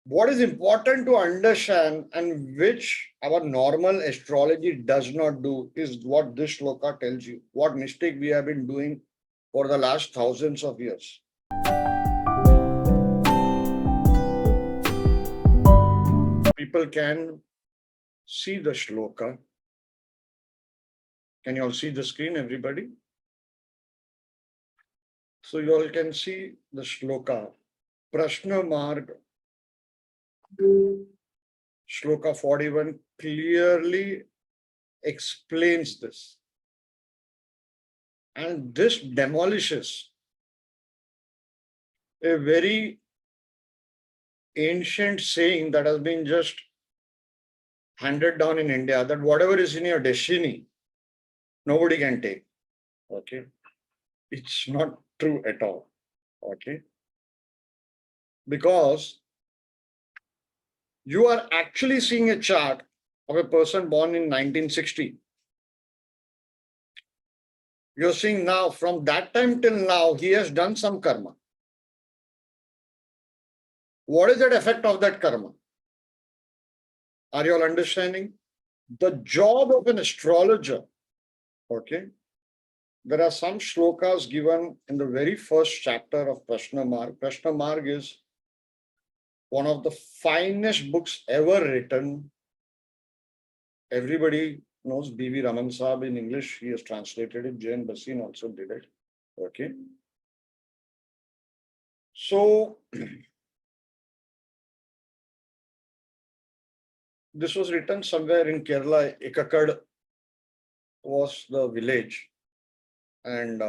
What is important to understand and which our normal astrology does not do is what this shloka tells you, what mistake we have been doing for the last thousands of years. People can see the shloka. Can you all see the screen, everybody? So you all can see the shloka. Prashna Marga, shloka 41 clearly explains this. And this demolishes a very ancient saying that has been just handed down in India, that whatever is in your destiny, nobody can take. Okay. It's not true at all. Okay. Because you are actually seeing a chart of a person born in 1960. You're seeing now, from that time till now, he has done some karma. What is the effect of that karma? Are you all understanding? The job of an astrologer, okay? There are some shlokas given in the very first chapter of Prashna Marga. Prashna Marga is one of the finest books ever written. Everybody knows B.V. Raman Saab in English. He has translated it. Jain Basin also did it. Okay. So this was written somewhere in Kerala. 𝐂𝐸𝐻𝐿 was the village. And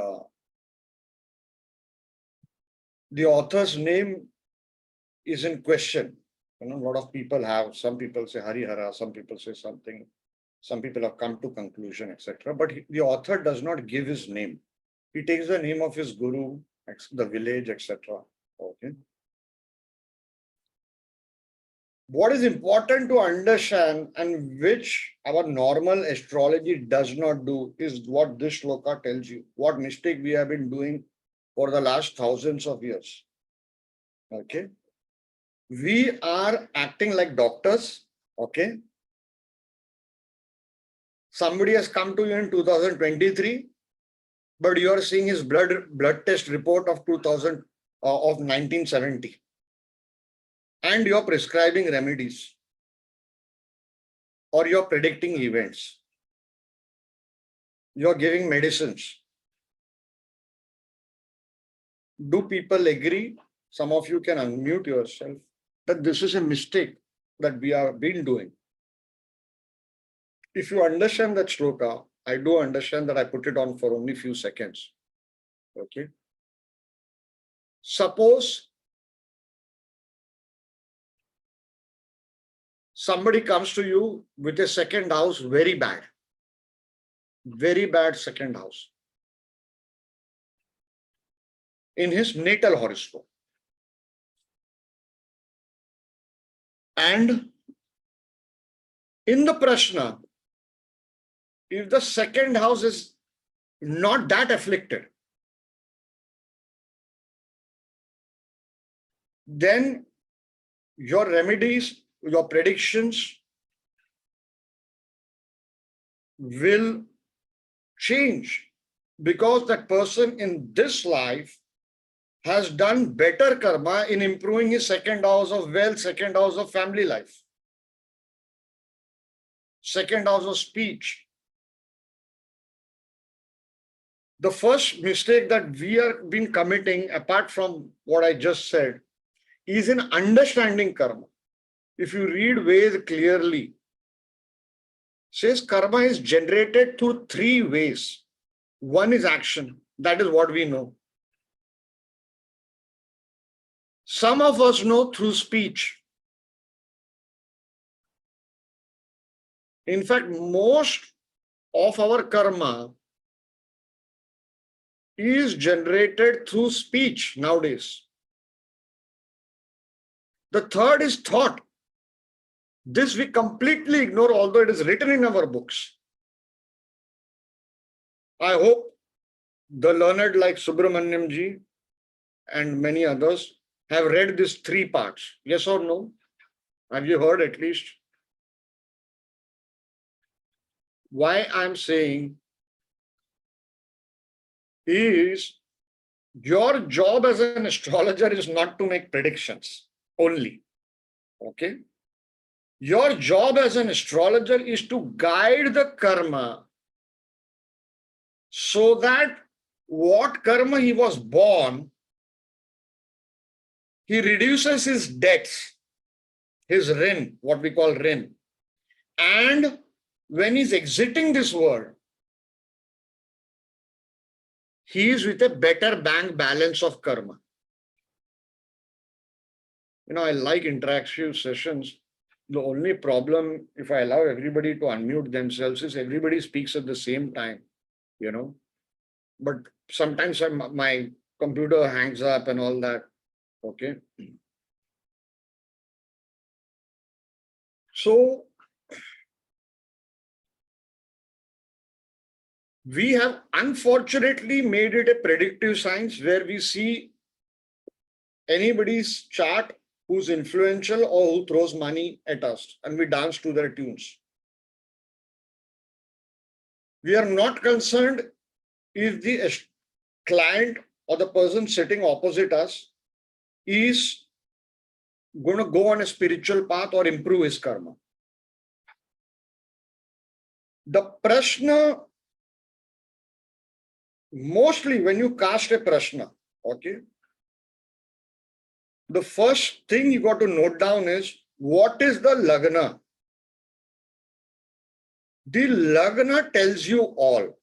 the author's name is in question. You know, a lot of people have, some people say Harihara, some people say something, some people have come to conclusion, etc. But the author does not give his name. He takes the name of his guru, the village, etc. Okay. What is important to understand and which our normal astrology does not do is what this shloka tells you, what mistake we have been doing for the last thousands of years. Okay. We are acting like doctors. Okay. Somebody has come to you in 2023, but you are seeing his blood test report of 1970. And you're prescribing remedies or you're predicting events. You're giving medicines. Do people agree? Some of you can unmute yourself that this is a mistake that we have been doing. If you understand that shloka, I do understand that I put it on for only a few seconds. Okay. Suppose somebody comes to you with a second house, very bad second house in his natal horoscope. And in the Prashna, if the second house is not that afflicted, then your remedies, your predictions will change, because that person in this life has done better karma in improving his second house of wealth, second house of family life, second house of speech. The first mistake that we have been committing, apart from what I just said, is in understanding karma. If you read Veda clearly, says karma is generated through three ways. One is action. That is what we know. Some of us know through speech. In fact, most of our karma is generated through speech nowadays. The third is thought. This we completely ignore, although it is written in our books. I hope the learned like Subramanyam ji and many others have read these three parts. Yes or no? Have you heard at least? Why I'm saying is your job as an astrologer is not to make predictions only. Okay? Your job as an astrologer is to guide the karma so that what karma he was born, he reduces his debts, his rin, what we call rin. And when he's exiting this world, he is with a better bank balance of karma. I like interactive sessions. The only problem, if I allow everybody to unmute themselves, is everybody speaks at the same time, But sometimes my computer hangs up and all that. Okay. So we have unfortunately made it a predictive science where we see anybody's chart who's influential or who throws money at us and we dance to their tunes. We are not concerned if the client or the person sitting opposite us is going to go on a spiritual path or improve his karma. The Prashna, mostly when you cast a Prashna, okay, the first thing you got to note down is what is the Lagna? The Lagna tells you all.